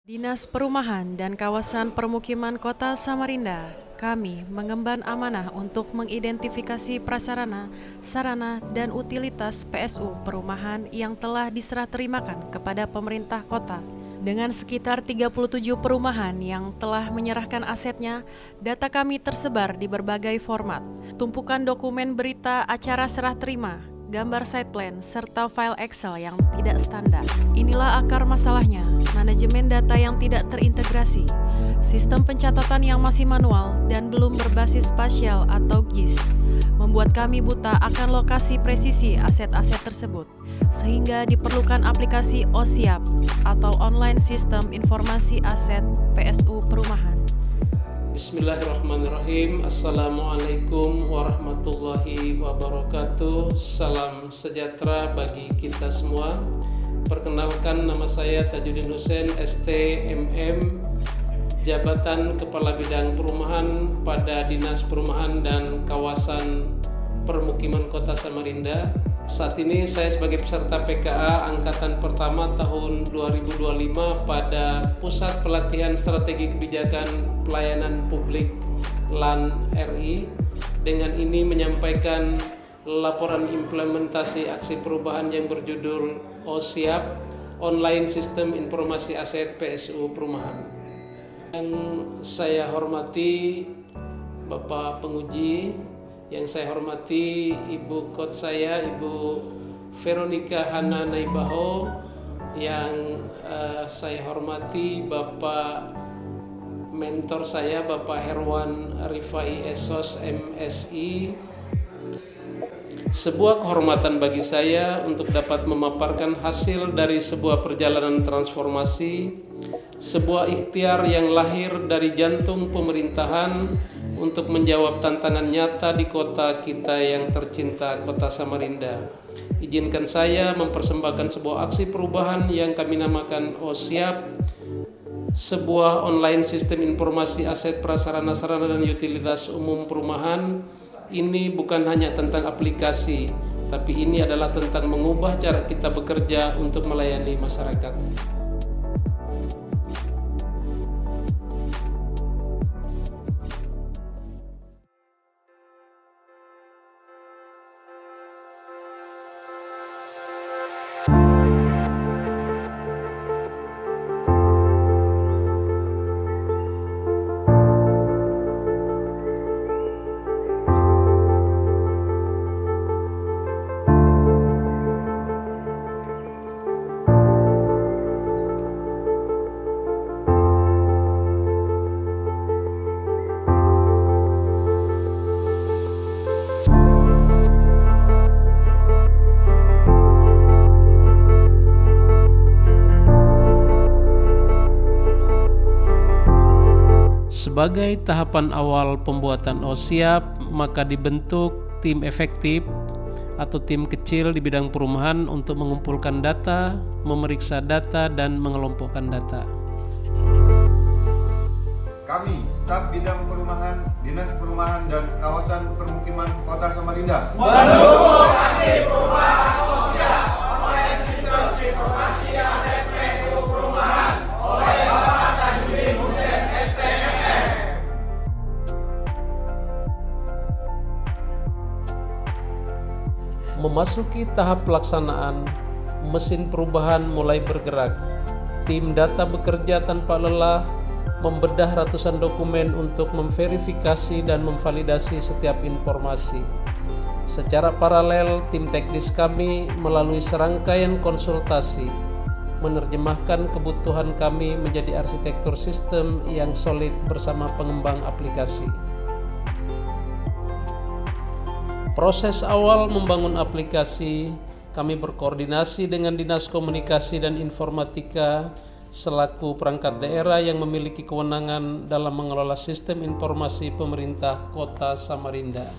Dinas Perumahan dan Kawasan Permukiman Kota Samarinda, kami mengemban amanah untuk mengidentifikasi prasarana, sarana, dan utilitas PSU perumahan yang telah diserah terimakan kepada pemerintah kota. Dengan sekitar 37 perumahan yang telah menyerahkan asetnya, data kami tersebar di berbagai format. Tumpukan dokumen berita acara serah terima, gambar site plan, serta file Excel yang tidak standar. Inilah akar masalahnya, manajemen data yang tidak terintegrasi, sistem pencatatan yang masih manual dan belum berbasis spasial atau GIS, membuat kami buta akan lokasi presisi aset-aset tersebut, sehingga diperlukan aplikasi OSIAP atau Online Sistem Informasi Aset PSU Perumahan. Bismillahirrahmanirrahim. Assalamualaikum warahmatullahi wabarakatuh. Salam sejahtera bagi kita semua. Perkenalkan, nama saya Tajuddin Hussein, STMM, Jabatan Kepala Bidang Perumahan pada Dinas Perumahan dan Kawasan Permukiman Kota Samarinda. Saat ini saya sebagai peserta PKA Angkatan Pertama tahun 2025 pada Pusat Pelatihan Strategi Kebijakan Pelayanan Publik LAN RI. Dengan ini menyampaikan laporan implementasi aksi perubahan yang berjudul OSIAP, Online Sistem Informasi Aset PSU Perumahan. Yang saya hormati Bapak Penguji, yang saya hormati Ibu Coach saya, Ibu Veronica Hana Naibaho, yang saya hormati Bapak mentor saya, Bapak Herwan Rifai Esos MSI. Sebuah kehormatan bagi saya untuk dapat memaparkan hasil dari sebuah perjalanan transformasi, sebuah ikhtiar yang lahir dari jantung pemerintahan untuk menjawab tantangan nyata di kota kita yang tercinta, Kota Samarinda. Izinkan saya mempersembahkan sebuah aksi perubahan yang kami namakan OSIAP, sebuah online sistem informasi aset prasarana sarana dan utilitas umum perumahan. Ini bukan hanya tentang aplikasi, tapi ini adalah tentang mengubah cara kita bekerja untuk melayani masyarakat. Sebagai tahapan awal pembuatan OSIAP, maka dibentuk tim efektif atau tim kecil di bidang perumahan untuk mengumpulkan data, memeriksa data, dan mengelompokkan data. Kami, staf bidang perumahan, Dinas Perumahan dan Kawasan Permukiman Kota Samarinda, mendukung aksi perubahan OSIAP, Online Sistem Informasi Aset PSU Perumahan oleh Bapak Tajuddin Hussein STMM. Memasuki tahap pelaksanaan, mesin perubahan mulai bergerak. Tim data bekerja tanpa lelah, membedah ratusan dokumen untuk memverifikasi dan memvalidasi setiap informasi. Secara paralel, tim teknis kami melalui serangkaian konsultasi menerjemahkan kebutuhan kami menjadi arsitektur sistem yang solid bersama pengembang aplikasi. Proses awal membangun aplikasi, kami berkoordinasi dengan Dinas Komunikasi dan Informatika selaku perangkat daerah yang memiliki kewenangan dalam mengelola sistem informasi pemerintah Kota Samarinda.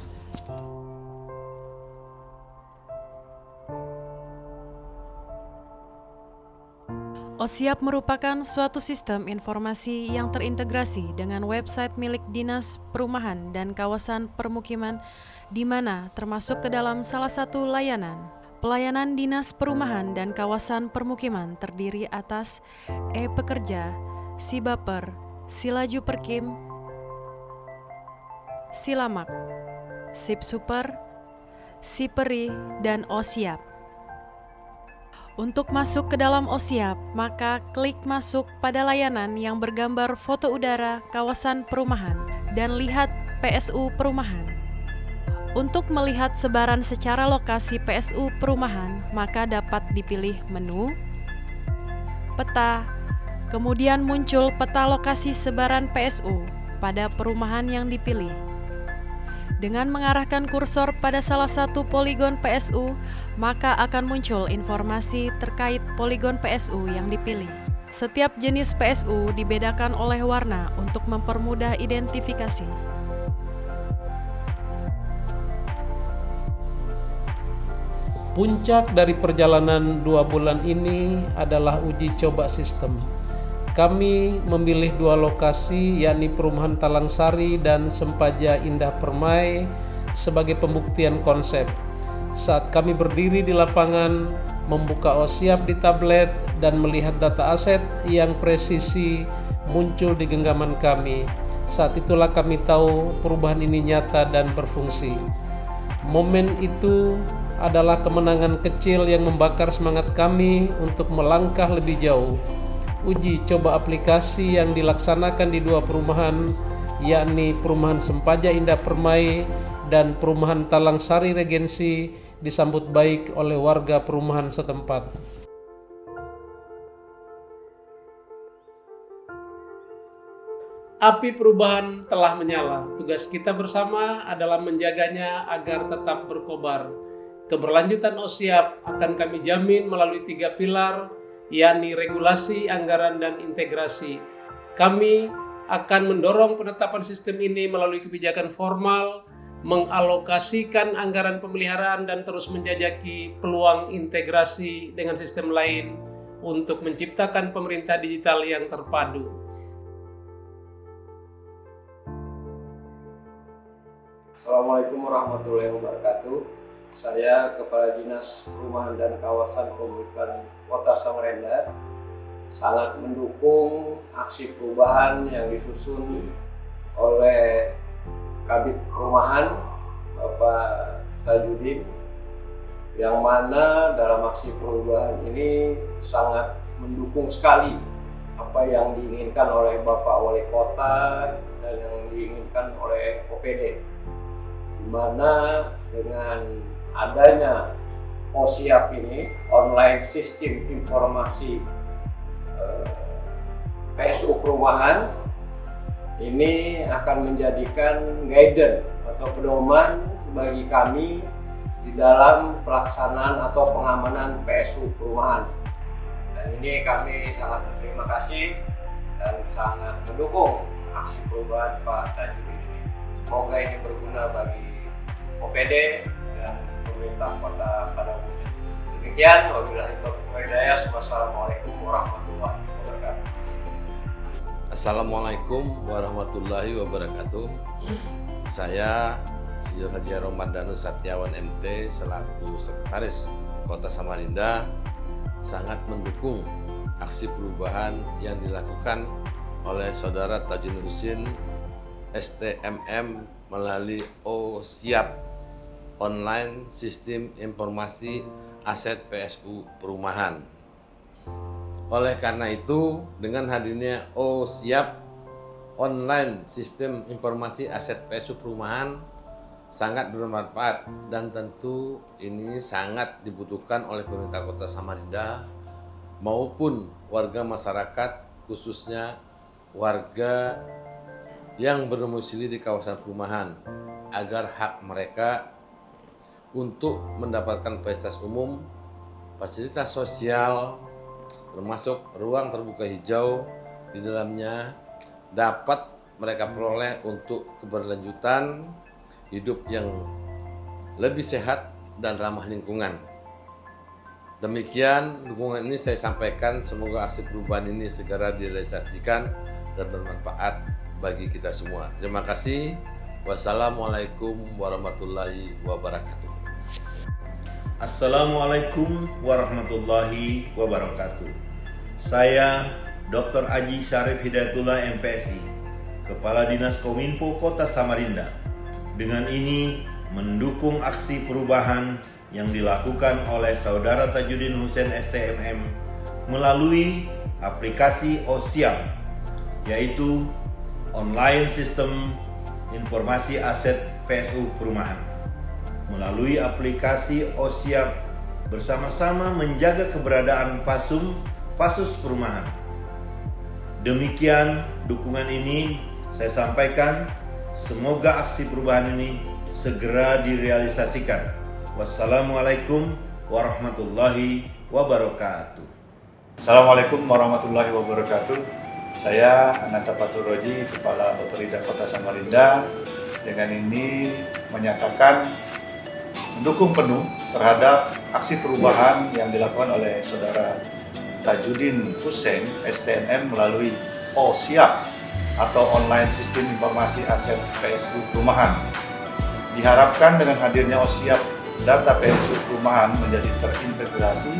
OSIAP merupakan suatu sistem informasi yang terintegrasi dengan website milik Dinas Perumahan dan Kawasan Permukiman, di mana termasuk ke dalam salah satu layanan. Pelayanan Dinas Perumahan dan Kawasan Permukiman terdiri atas e-Pekerja, si baper, si laju perkim, si lamak, sip super, si peri, dan OSIAP. Untuk masuk ke dalam OSIAP, maka klik masuk pada layanan yang bergambar foto udara kawasan perumahan dan lihat PSU perumahan. Untuk melihat sebaran secara lokasi PSU perumahan, maka dapat dipilih menu, peta, kemudian muncul peta lokasi sebaran PSU pada perumahan yang dipilih. Dengan mengarahkan kursor pada salah satu poligon PSU, maka akan muncul informasi terkait poligon PSU yang dipilih. Setiap jenis PSU dibedakan oleh warna untuk mempermudah identifikasi. Puncak dari perjalanan 2 bulan ini adalah uji coba sistem. Kami memilih 2 lokasi, yakni Perumahan Talangsari dan Sempaja Indah Permai sebagai pembuktian konsep. Saat kami berdiri di lapangan, membuka OSIAP di tablet dan melihat data aset yang presisi muncul di genggaman kami. Saat itulah kami tahu perubahan ini nyata dan berfungsi. Momen itu adalah kemenangan kecil yang membakar semangat kami untuk melangkah lebih jauh. Uji coba aplikasi yang dilaksanakan di 2 perumahan, yakni Perumahan Sempaja Indah Permai dan Perumahan Talangsari Regensi, disambut baik oleh warga perumahan setempat. Api perubahan telah menyala. Tugas kita bersama adalah menjaganya agar tetap berkobar. Keberlanjutan OSIAP akan kami jamin melalui 3 pilar, yakni regulasi, anggaran, dan integrasi. Kami akan mendorong penetapan sistem ini melalui kebijakan formal, mengalokasikan anggaran pemeliharaan, dan terus menjajaki peluang integrasi dengan sistem lain untuk menciptakan pemerintah digital yang terpadu. Assalamualaikum warahmatullahi wabarakatuh. Saya Kepala Dinas Perumahan dan Kawasan Pemukiman Kota Samarinda sangat mendukung aksi perubahan yang disusun oleh Kabid Perumahan Bapak Tajudin, yang mana dalam aksi perubahan ini sangat mendukung sekali apa yang diinginkan oleh Bapak Wali Kota dan yang diinginkan oleh OPD, di mana dengan adanya OSIAP ini, online sistem informasi PSU perumahan, ini akan menjadikan guidance atau pedoman bagi kami di dalam pelaksanaan atau pengamanan PSU perumahan. Dan ini kami sangat berterima kasih dan sangat mendukung aksi perubahan Pak Tajudin ini. Semoga ini berguna bagi OPD dan pemerintah kota pada umumnya. Demikian, wabillahi taufiq wal hidayah. Wassalamualaikum warahmatullahi wabarakatuh. Assalamualaikum warahmatullahi wabarakatuh. Saya Sejur Haji Romadhanu Satyawan MT selaku Sekretaris Kota Samarinda sangat mendukung aksi perubahan yang dilakukan oleh Saudara Tajudin Husin STMM melalui OSIAP, Online Sistem Informasi Aset PSU Perumahan. Oleh karena itu, dengan hadirnya OSIAP, Online Sistem Informasi Aset PSU Perumahan, sangat bermanfaat dan tentu ini sangat dibutuhkan oleh pemerintah Kota Samarinda maupun warga masyarakat, khususnya warga yang berdomisili di kawasan perumahan, agar hak mereka untuk mendapatkan fasilitas umum, fasilitas sosial, termasuk ruang terbuka hijau di dalamnya dapat mereka peroleh untuk keberlanjutan hidup yang lebih sehat dan ramah lingkungan. Demikian dukungan ini saya sampaikan, semoga aksi perubahan ini segera direalisasikan dan bermanfaat bagi kita semua. Terima kasih. Wassalamualaikum warahmatullahi wabarakatuh. Assalamualaikum warahmatullahi wabarakatuh. Saya Dr. Aji Syarif Hidayatullah MPSI, Kepala Dinas Kominfo Kota Samarinda. Dengan ini mendukung aksi perubahan yang dilakukan oleh Saudara Tajudin Hussein STMM melalui aplikasi OSIAP, yaitu Online Sistem Informasi Aset PSU Perumahan. Melalui aplikasi OSIAP, bersama-sama menjaga keberadaan Pasus Perumahan. Demikian dukungan ini saya sampaikan, semoga aksi perubahan ini segera direalisasikan. Wassalamualaikum warahmatullahi wabarakatuh. Assalamualaikum warahmatullahi wabarakatuh. Saya Ananta Fatur Roji, Kepala Bapelida Kota Samarinda, dengan ini menyatakan mendukung penuh terhadap aksi perubahan yang dilakukan oleh Saudara Tajudin Hussein STMM melalui OSIAP atau Online Sistem Informasi Aset PSU Perumahan. Diharapkan dengan hadirnya OSIAP, data PSU Perumahan menjadi terintegrasi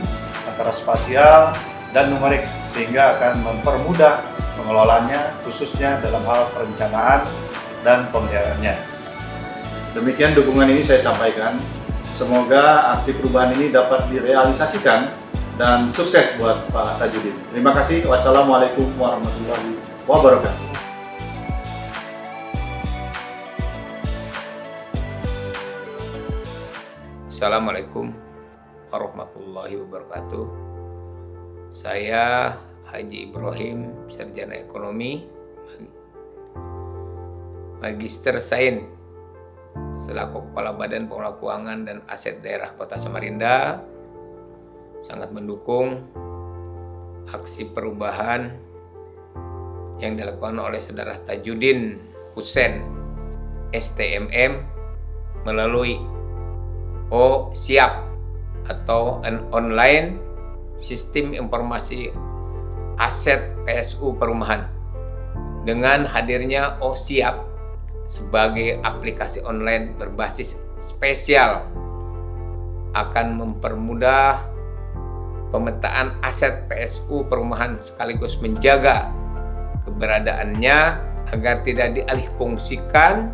antara spasial dan numerik, sehingga akan mempermudah pengelolaannya, khususnya dalam hal perencanaan dan pemeliharaannya. Demikian dukungan ini saya sampaikan. Semoga aksi perubahan ini dapat direalisasikan dan sukses buat Pak Tajudin. Terima kasih. Wassalamualaikum warahmatullahi wabarakatuh. Assalamualaikum warahmatullahi wabarakatuh. Saya Haji Ibrahim, Sarjana Ekonomi, Magister Sains, selaku Kepala Badan Pengelola Keuangan dan Aset Daerah Kota Samarinda, sangat mendukung aksi perubahan yang dilakukan oleh Saudara Tajudin Hussein STMM melalui OSIAP atau Online Sistem Informasi Aset PSU Perumahan. Dengan hadirnya OSIAP sebagai aplikasi online berbasis spesial akan mempermudah pemetaan aset PSU Perumahan sekaligus menjaga keberadaannya agar tidak dialihfungsikan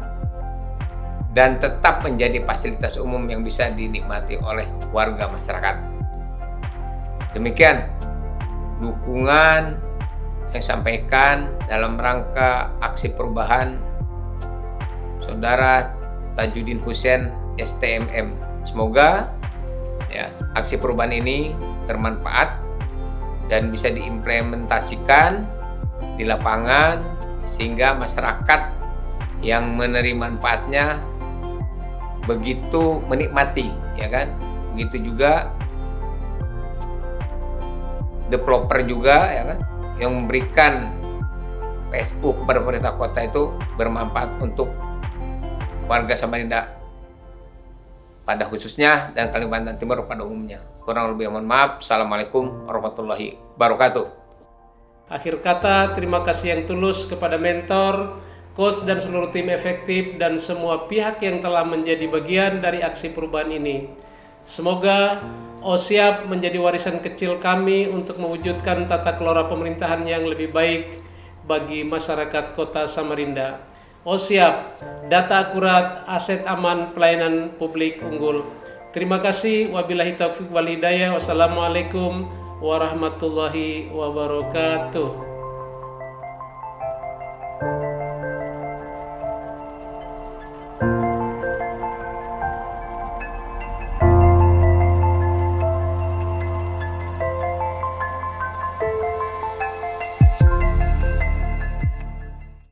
dan tetap menjadi fasilitas umum yang bisa dinikmati oleh warga masyarakat. Demikian dukungan yang disampaikan dalam rangka aksi perubahan Saudara Tajudin Hussein STMM. Semoga aksi perubahan ini bermanfaat dan bisa diimplementasikan di lapangan sehingga masyarakat yang menerima manfaatnya begitu menikmati, ya kan? Begitu juga developer juga, ya kan, yang memberikan PSU kepada pemerintah kota itu bermanfaat untuk warga Samarinda pada khususnya dan Kalimantan Timur pada umumnya. Kurang lebih mohon maaf. Assalamualaikum warahmatullahi wabarakatuh. Akhir kata, terima kasih yang tulus kepada mentor, coach dan seluruh tim efektif dan semua pihak yang telah menjadi bagian dari aksi perubahan ini. Semoga OSIAP menjadi warisan kecil kami untuk mewujudkan tata kelola pemerintahan yang lebih baik bagi masyarakat Kota Samarinda. OSIAP, data akurat, aset aman, pelayanan publik unggul. Terima kasih. Wabillahi taufiq wal hidayah. Wassalamualaikum warahmatullahi wabarakatuh.